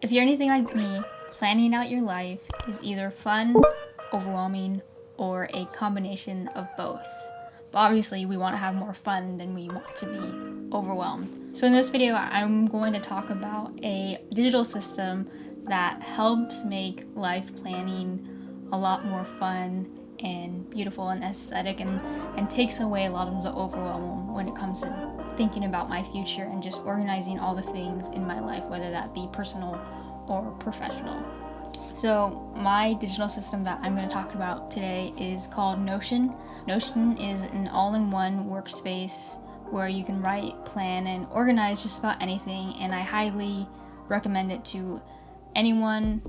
If you're anything like me, planning out your life is either fun, overwhelming, or a combination of both. But obviously we want to have more fun than we want to be overwhelmed. So in this video, I'm going to talk about a digital system that helps make life planning a lot more fun and beautiful and aesthetic, and takes away a lot of the overwhelm when it comes to thinking about my future and just organizing all the things in my life, whether that be personal or professional. So my digital system that I'm going to talk about today is called Notion. Notion is an all-in-one workspace where you can write, plan, and organize just about anything, and I highly recommend it to anyone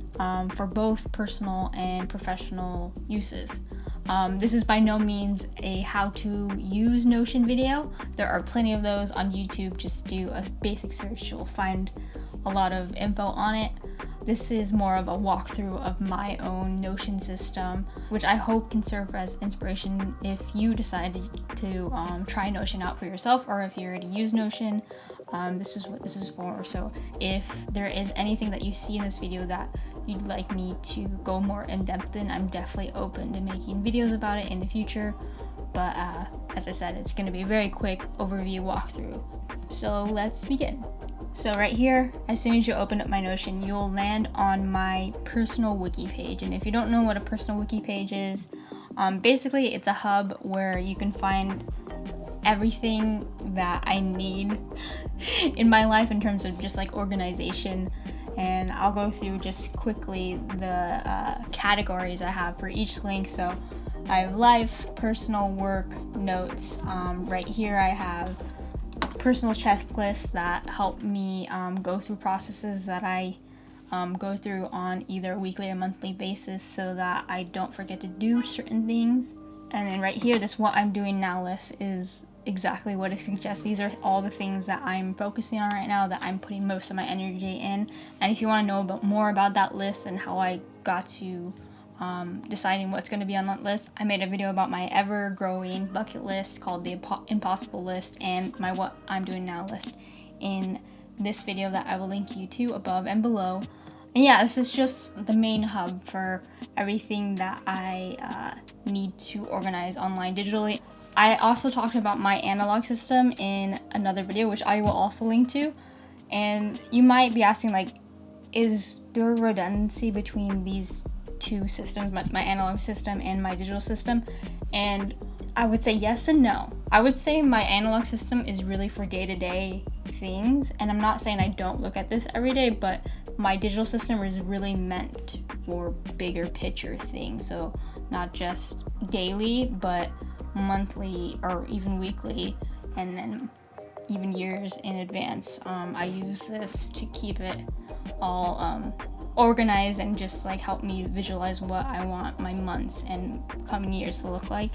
for both personal and professional uses. This is by no means a how to use Notion video. There are plenty of those on YouTube. Just do a basic search, you'll find a lot of info on it. This is more of a walkthrough of my own Notion system, which I hope can serve as inspiration if you decide to try Notion out for yourself, or if you already use Notion. This is what this is for. So if there is anything that you see in this video that you'd like me to go more in depth in, I'm definitely open to making videos about it in the future. But as I said, it's going to be a very quick overview walkthrough. So let's begin. So right here, as soon as you open up my Notion, you'll land on my personal wiki page. And if you don't know what a personal wiki page is, basically it's a hub where you can find everything that I need in my life in terms of just like organization. And I'll go through just quickly the categories I have for each link. So I have life, personal, work, notes. Right here I have personal checklists that help me go through processes that I go through on either a weekly or monthly basis so that I don't forget to do certain things. And then right here, this what I'm doing now list is exactly what it suggests. These are all the things that I'm focusing on right now, that I'm putting most of my energy in. And if you want to know more about that list and how I got to deciding what's going to be on that list, I made a video about my ever-growing bucket list called the Impossible List, and my what I'm doing now list in this video that I will link you to above and below. And yeah, this is just the main hub for everything that I need to organize online digitally. I also talked about my analog system in another video, which I will also link to. And you might be asking, like, is there redundancy between these two systems, my analog system and my digital system? And I would say yes and no. I would say my analog system is really for day-to-day things, and I'm not saying I don't look at this every day, but my digital system is really meant for bigger picture things. So not just daily, but monthly or even weekly, and then even years in advance. I use this to keep it all organized and just like help me visualize what I want my months and coming years to look like.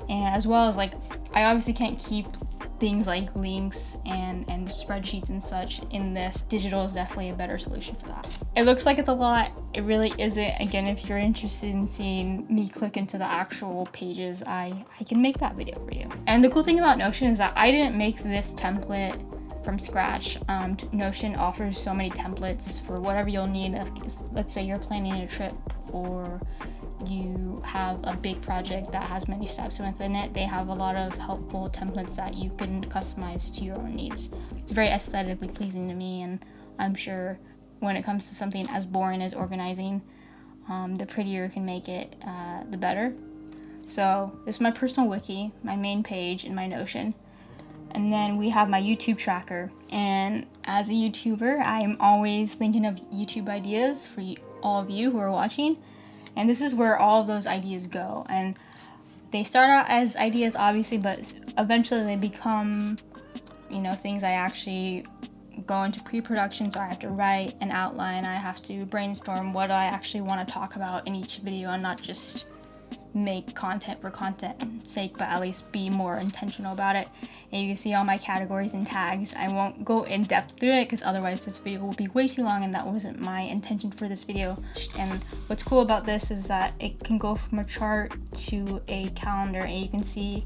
And as well as, like, I obviously can't keep things like links and spreadsheets and such in this. Digital is definitely a better solution for that. It looks like it's a lot. It really isn't. Again, if you're interested in seeing me click into the actual pages, I can make that video for you. And the cool thing about Notion is that I didn't make this template from scratch. Notion offers so many templates for whatever you'll need. Let's say you're planning a trip, or you have a big project that has many steps within it. They have a lot of helpful templates that you can customize to your own needs. It's very aesthetically pleasing to me, and I'm sure when it comes to something as boring as organizing, the prettier you can make it, the better. So this is my personal wiki, my main page in my Notion. And then we have my YouTube tracker. And as a YouTuber, I'm always thinking of YouTube ideas for all of you who are watching. And this is where all of those ideas go. And they start out as ideas, obviously, but eventually they become, things I actually go into pre-production. So I have to write an outline. I have to brainstorm what I actually want to talk about in each video, and not just make content for content's sake, but at least be more intentional about it. And you can see all my categories and tags. I won't go in depth through it because otherwise this video will be way too long, and that wasn't my intention for this video. And what's cool about this is that it can go from a chart to a calendar, and you can see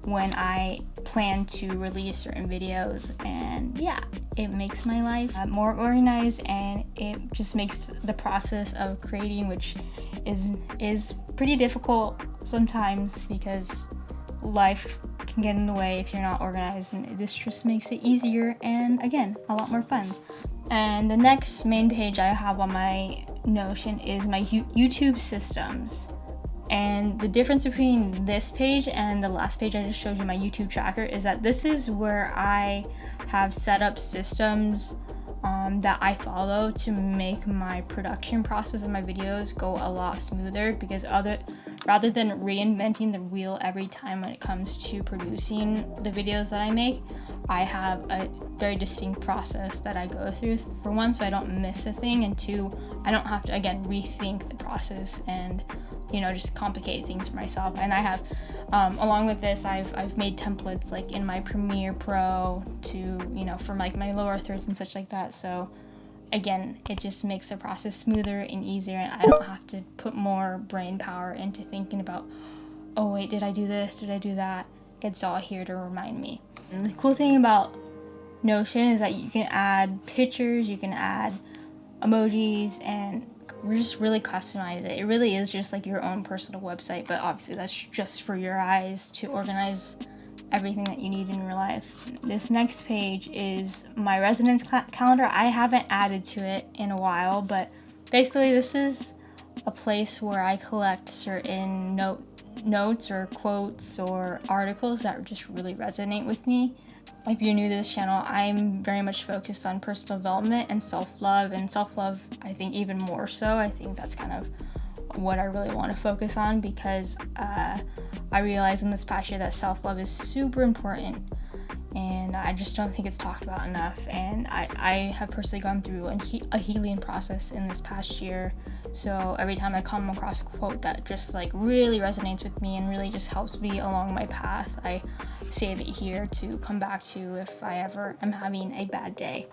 when I plan to release certain videos, and yeah, it makes my life more organized, and it just makes the process of creating, which is pretty difficult sometimes because life can get in the way if you're not organized, and this just makes it easier and again a lot more fun. And the next main page I have on my Notion is my YouTube systems. And the difference between this page and the last page I just showed you, my YouTube tracker, is that this is where I have set up systems that I follow to make my production process of my videos go a lot smoother, because rather than reinventing the wheel every time when it comes to producing the videos that I make, I have a very distinct process that I go through, for one, so I don't miss a thing, and two, I don't have to again rethink the process and just complicate things for myself. And I have along with this, I've made templates like in my Premiere Pro to for like my lower thirds and such like that. So again, it just makes the process smoother and easier, and I don't have to put more brain power into thinking about, oh wait, did I do this, did I do that? It's all here to remind me. And the cool thing about Notion is that you can add pictures, you can add emojis, and we're just really customize it. It really is just like your own personal website, but obviously that's just for your eyes to organize everything that you need in your life. This next page is my residence calendar. I haven't added to it in a while, but basically this is a place where I collect certain notes or quotes or articles that just really resonate with me. If you're new to this channel, I'm very much focused on personal development and self-love, I think even more so. I think that's kind of what I really want to focus on, because I realized in this past year that self-love is super important, and I just don't think it's talked about enough. And I have personally gone through a healing process in this past year, so every time I come across a quote that just like really resonates with me and really just helps me along my path, I save it here to come back to if I ever am having a bad day.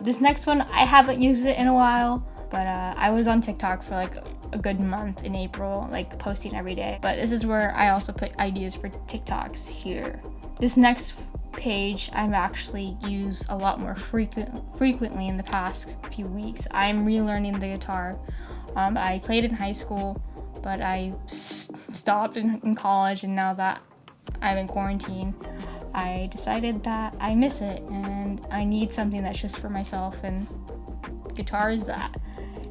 This next one, I haven't used it in a while, but I was on TikTok for like a good month in April, like posting every day. But this is where I also put ideas for TikToks here. This next page I've actually used a lot more frequently in the past few weeks. I'm relearning the guitar. I played in high school, but I stopped in college, and now that I'm in quarantine, I decided that I miss it and I need something that's just for myself, and guitar is that.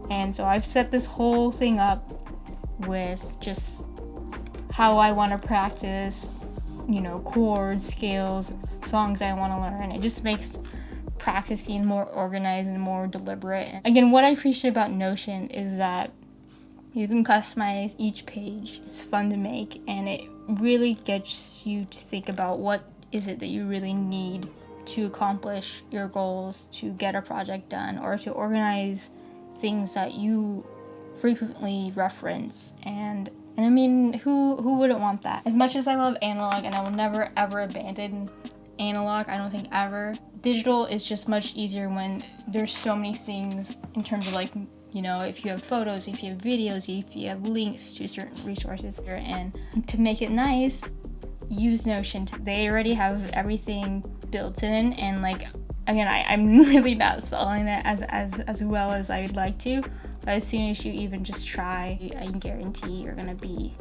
And so I've set this whole thing up with just how I want to practice, chords, scales, songs I want to learn. It just makes practicing more organized and more deliberate. Again, what I appreciate about Notion is that you can customize each page. It's fun to make, and it really gets you to think about what is it that you really need to accomplish your goals, to get a project done, or to organize things that you frequently reference. And I mean, who wouldn't want that? As much as I love analog, and I will never ever abandon analog, I don't think ever, digital is just much easier when there's so many things in terms of like, if you have photos, if you have videos, if you have links to certain resources. And to make it nice, use Notion. They already have everything built in, and like, again, I'm really not selling it as well as I would like to, but as soon as you even just try, I can guarantee you're gonna be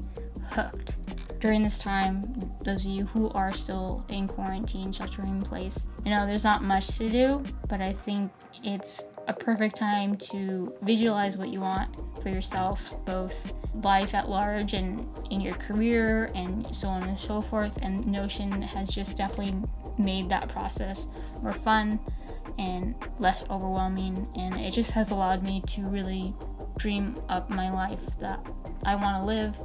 hooked. During this time, those of you who are still in quarantine, sheltering in place, there's not much to do, but I think it's a perfect time to visualize what you want for yourself, both life at large and in your career and so on and so forth. And Notion has just definitely made that process more fun and less overwhelming, and it just has allowed me to really dream up my life that I want to live.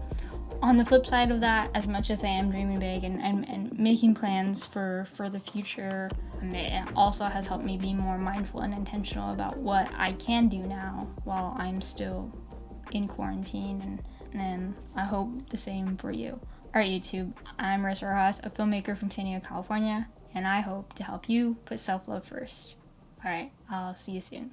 On the flip side of that, as much as I am dreaming big and making plans for the future, it also has helped me be more mindful and intentional about what I can do now while I'm still in quarantine, and I hope the same for you. Alright YouTube, I'm Marissa, a filmmaker from San Diego, California, and I hope to help you put self-love first. Alright, I'll see you soon.